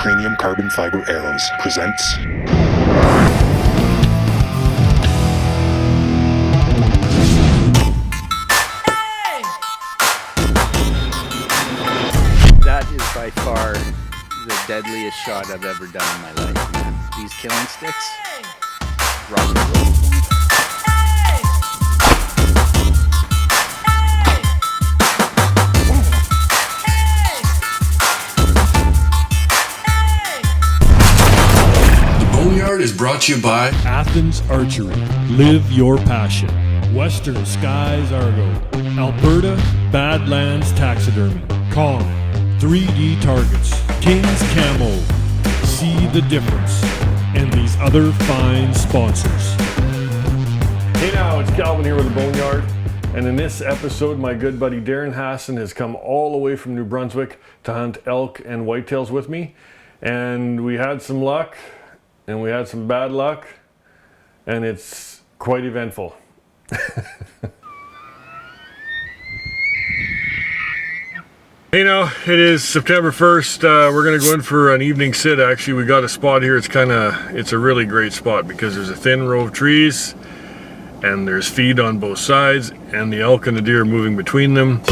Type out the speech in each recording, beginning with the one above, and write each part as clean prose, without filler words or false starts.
Premium Carbon Fiber Arrows presents That is by far the deadliest shot I've ever done in my life, man. These killing sticks, rock and roll. Boneyard is brought to you by Athens Archery. Live your passion. Western Skies Argo. Alberta Badlands Taxidermy. Kong. 3D Targets. King's Camo. See the difference. And these other fine sponsors. Hey now, it's Calvin here with the Boneyard. And in this episode, my good buddy Darren Hasson has come all the way from New Brunswick to hunt elk and whitetails with me. And we had some luck. And we had some bad luck, and it's quite eventful. Hey now, it is September 1st. We're gonna go in for an evening sit. Actually, we got a spot here. It's a really great spot because there's a thin row of trees and there's feed on both sides and the elk and the deer are moving between them.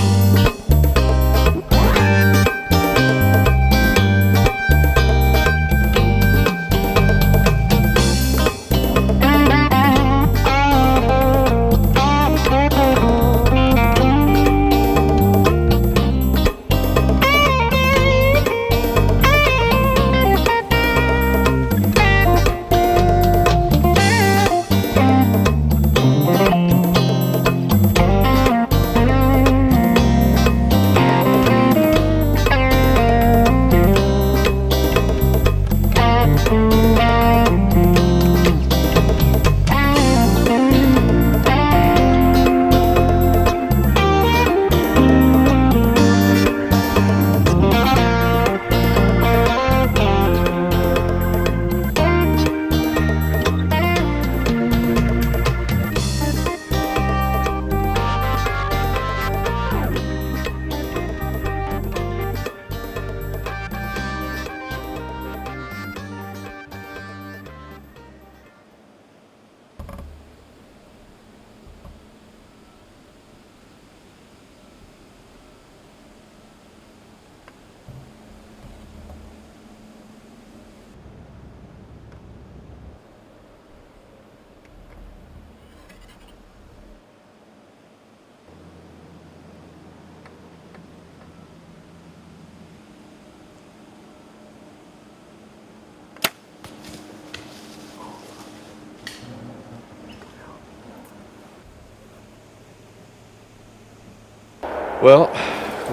Well,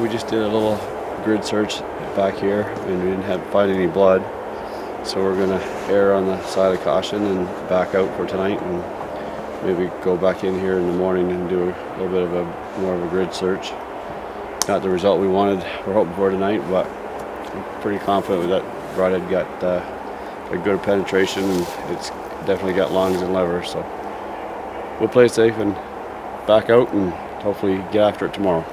we just did a little grid search back here and we didn't find any blood. So we're gonna err on the side of caution and back out for tonight and maybe go back in here in the morning and do a little bit of more of a grid search. Not the result we we're hoping for tonight, but I'm pretty confident that broadhead got a good penetration and it's definitely got lungs and lever. So we'll play it safe and back out and hopefully get after it tomorrow.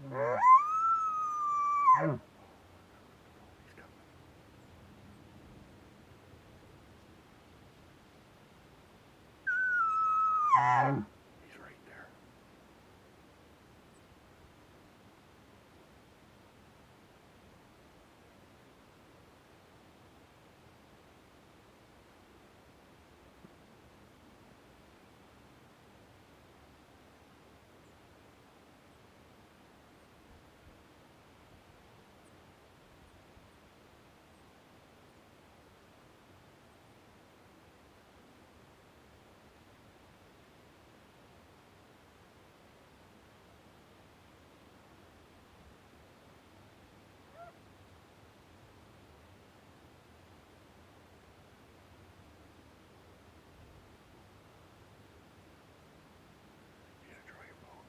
He's right there. You gotta draw your bow.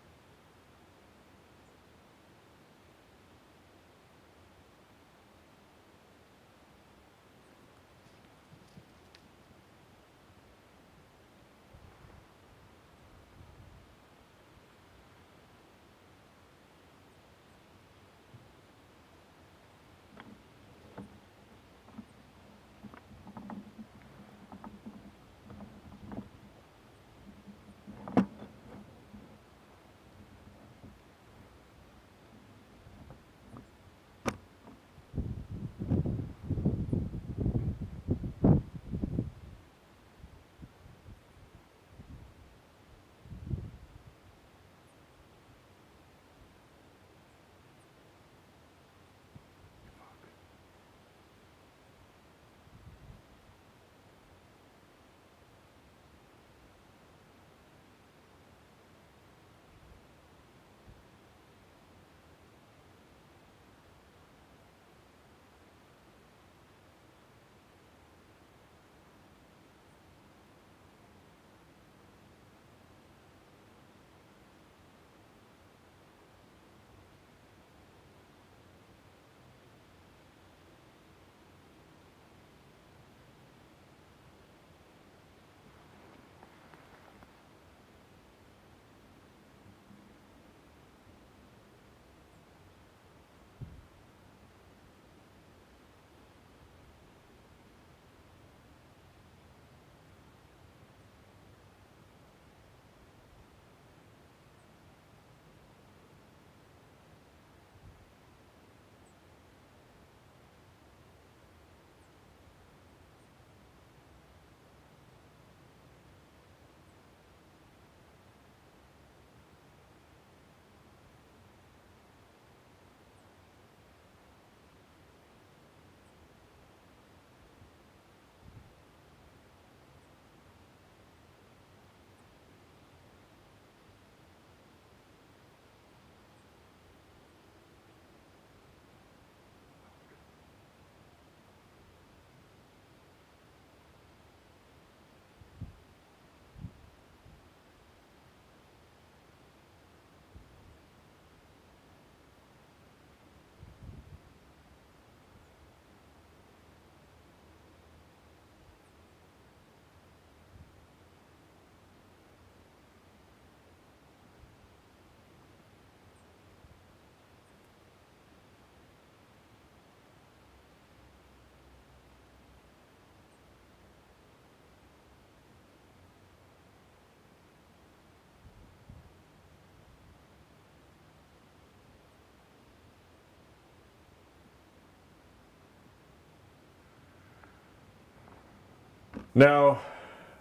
Now,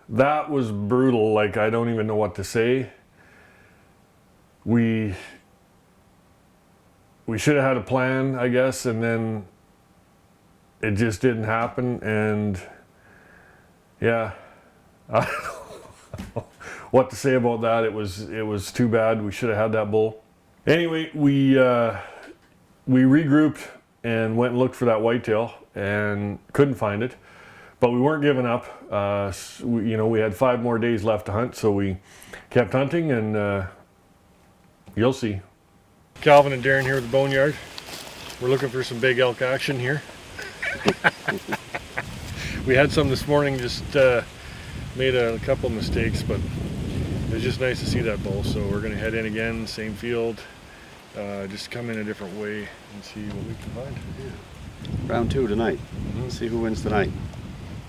that was brutal. Like, I don't even know what to say. We should have had a plan, I guess, and then it just didn't happen. And yeah, I don't know what to say about that. It was too bad. We should have had that bull. Anyway, we regrouped and went and looked for that whitetail and couldn't find it. But we weren't giving up. We had 5 more days left to hunt, so we kept hunting, and you'll see. Calvin and Darren here with the Boneyard. We're looking for some big elk action here. We had some this morning, just made a couple mistakes, but it was just nice to see that bull. So we're gonna head in again, same field, just come in a different way and see what we can find. Round 2 tonight. See who wins tonight.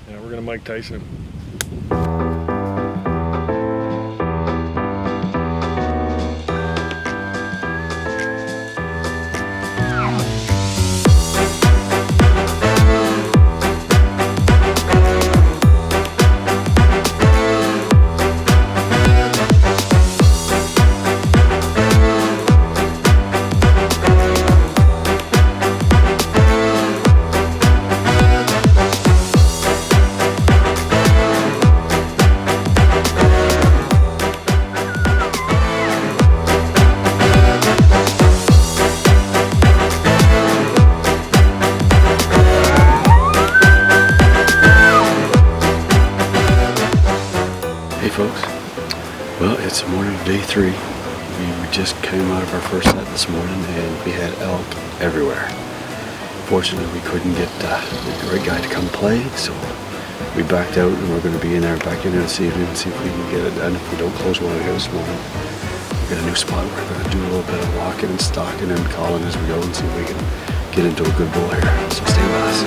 Yeah, we're gonna Mike Tyson him. Hey folks, well it's the morning of day 3. We just came out of our first set this morning and we had elk everywhere. Fortunately we couldn't get the right guy to come play, so we backed out and we're going to be back in there this evening and see if we can get it done. If we don't close one here this morning, we've got a new spot. We're going to do a little bit of walking and stalking and calling as we go and see if we can get into a good bull here. So stay with us.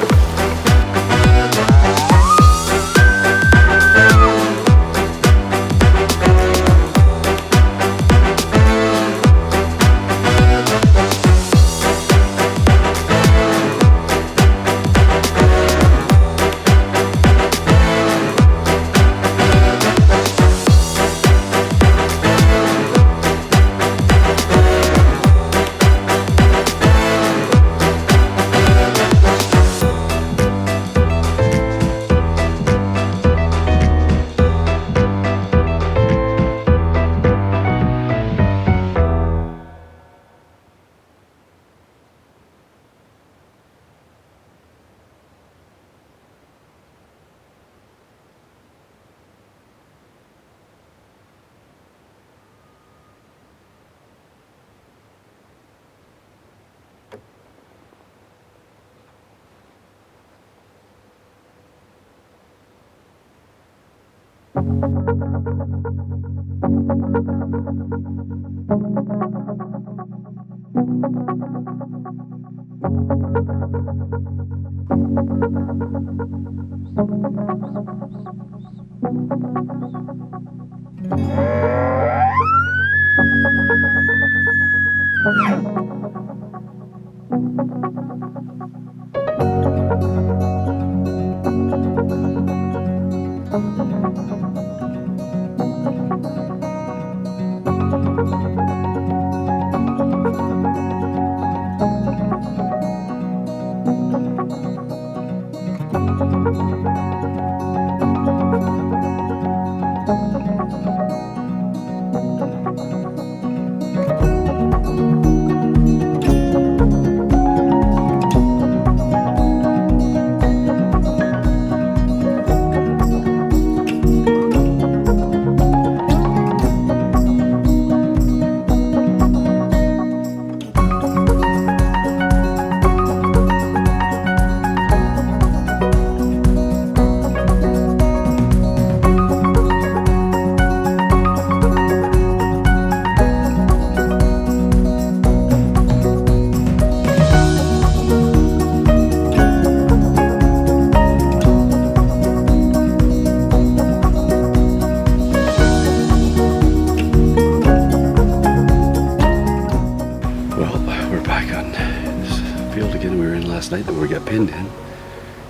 Last night that we got pinned in,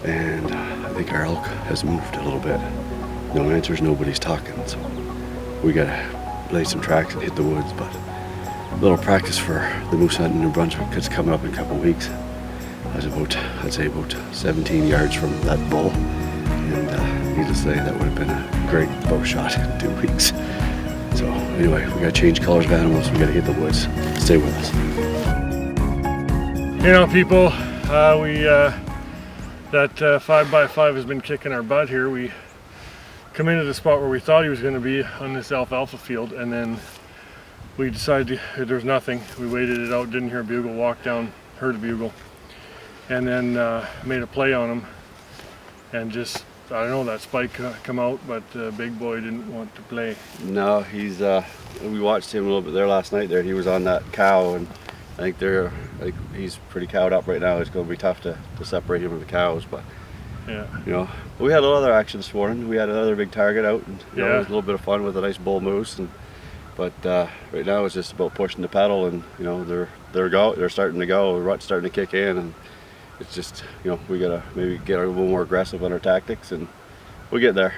and I think our elk has moved a little bit. No answers, nobody's talking, so we gotta lay some tracks and hit the woods. But a little practice for the moose hunt in New Brunswick, because it's coming up in a couple of weeks. I was I'd say about 17 yards from that bull, and needless to say, that would have been a great bow shot in 2 weeks. So anyway, we gotta change colors of animals, we gotta hit the woods. Stay with us. You know, people, that 5x5 has been kicking our butt here. We come into the spot where we thought he was going to be on this alfalfa field, and then we decided there's nothing. We waited it out, didn't hear a bugle, walked down, heard a bugle, and then made a play on him, and just, I don't know, that spike come out, but big boy didn't want to play. No, he's we watched him a little bit there last night there. He was on that cow and I think he's pretty cowed up right now. It's going to be tough to separate him from the cows, but Yeah. you know, we had a lot of other action this morning. We had another big target out, and you know, it was a little bit of fun with a nice bull moose. But right now it's just about pushing the pedal, and you know, they're starting to go. The rut's starting to kick in, and it's just, you know, we gotta maybe get a little more aggressive on our tactics, and we'll get there.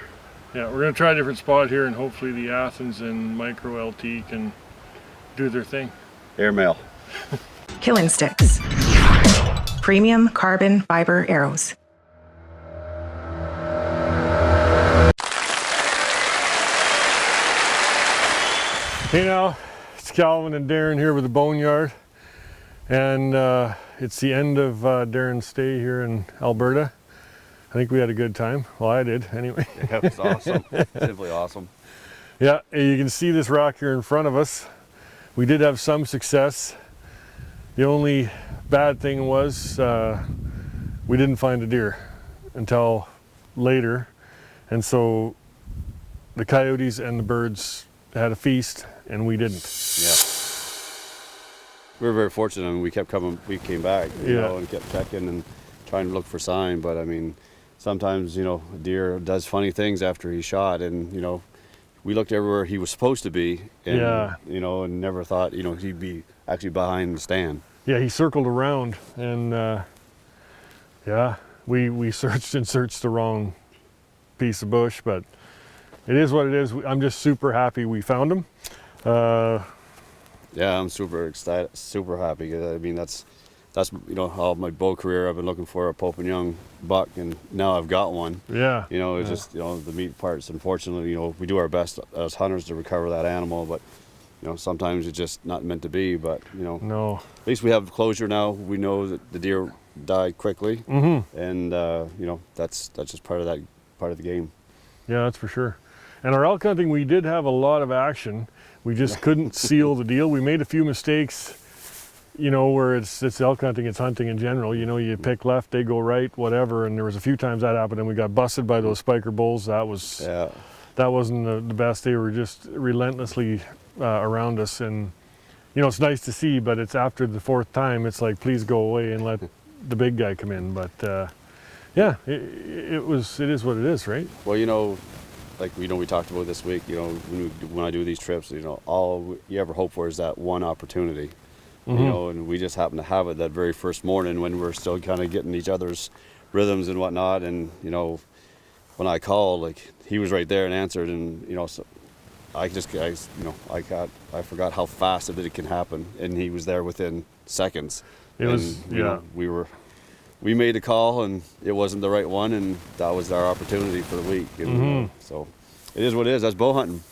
Yeah, we're gonna try a different spot here, and hopefully the Athens and Micro LT can do their thing. Airmail. Killing sticks. Premium carbon fiber arrows. Hey now, it's Calvin and Darren here with the Boneyard, and it's the end of Darren's stay here in Alberta. I think we had a good time. Well, I did anyway. Yeah, it was awesome. Simply awesome. Yeah, you can see this rock here in front of us. We did have some success. The only bad thing was we didn't find a deer until later, and so the coyotes and the birds had a feast and we didn't. Yeah. We were very fortunate. I mean, we kept coming, we came back, you know, and kept checking and trying to look for sign, but I mean, sometimes, you know, a deer does funny things after he's shot, and you know, we looked everywhere he was supposed to be, and you know, and never thought, you know, he'd be actually behind the stand. Yeah, he circled around, and yeah, we searched and searched the wrong piece of bush, but it is what it is. I'm just super happy we found him. Yeah, I'm super excited, super happy. I mean, that's you know, all my bow career I've been looking for a Pope and Young buck, and now I've got one. Yeah. You know, it's just, you know, the meat parts. Unfortunately, you know, we do our best as hunters to recover that animal, but you know, sometimes it's just not meant to be. But you know, no. At least we have closure now. We know that the deer died quickly, and you know, that's just part of the game. Yeah, that's for sure. And our elk hunting, we did have a lot of action. We just couldn't seal the deal. We made a few mistakes, you know, where it's elk hunting, it's hunting in general. You know, you pick left, they go right, whatever. And there was a few times that happened, and we got busted by those spiker bulls. That wasn't the best. They were just relentlessly around us, and you know, it's nice to see, but it's after the fourth time, it's like, please go away and let the big guy come in. But yeah, it is what it is, right? Well, you know, like we talked about this week, you know, when I do these trips, you know, all you ever hope for is that one opportunity. You know, and we just happened to have it that very first morning when we were still kind of getting each other's rhythms and whatnot. And you know, when I called, like, he was right there and answered, and you know, so I forgot how fast it can happen, and he was there within seconds. You know, we made a call, and it wasn't the right one, and that was our opportunity for the week. And so it is what it is. That's bow hunting.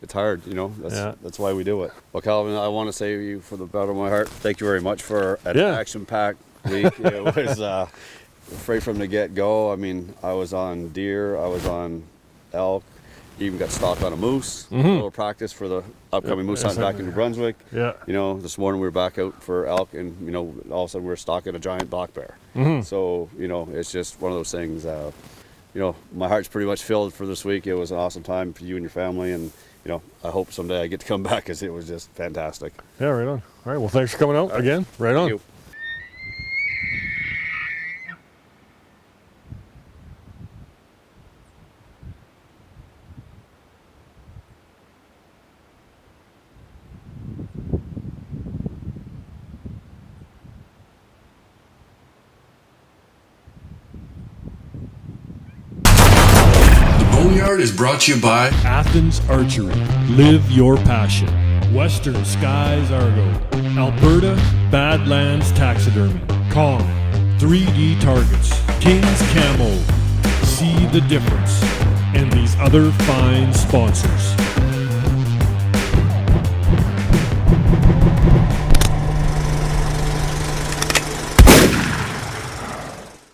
It's hard, you know. That's why we do it. Well, Calvin, I want to say to you, from the bottom of my heart, thank you very much for an action-packed week. It was right from the get-go. I mean, I was on deer, I was on elk, even got stalked on a moose. A little practice for the upcoming moose hunt back in New Brunswick. You know, this morning we were back out for elk, and you know, all of a sudden we were stalking a giant black bear. So you know, it's just one of those things. You know, my heart's pretty much filled for this week. It was an awesome time for you and your family, and you know, I hope someday I get to come back, because it was just fantastic. Yeah, right on. All right, well, thanks for coming out again. Right on. Thank you. Boneyard is brought to you by Athens Archery. Live your passion. Western Skies Argo. Alberta Badlands Taxidermy. Kong. 3D Targets. King's Camo. See the difference. And these other fine sponsors.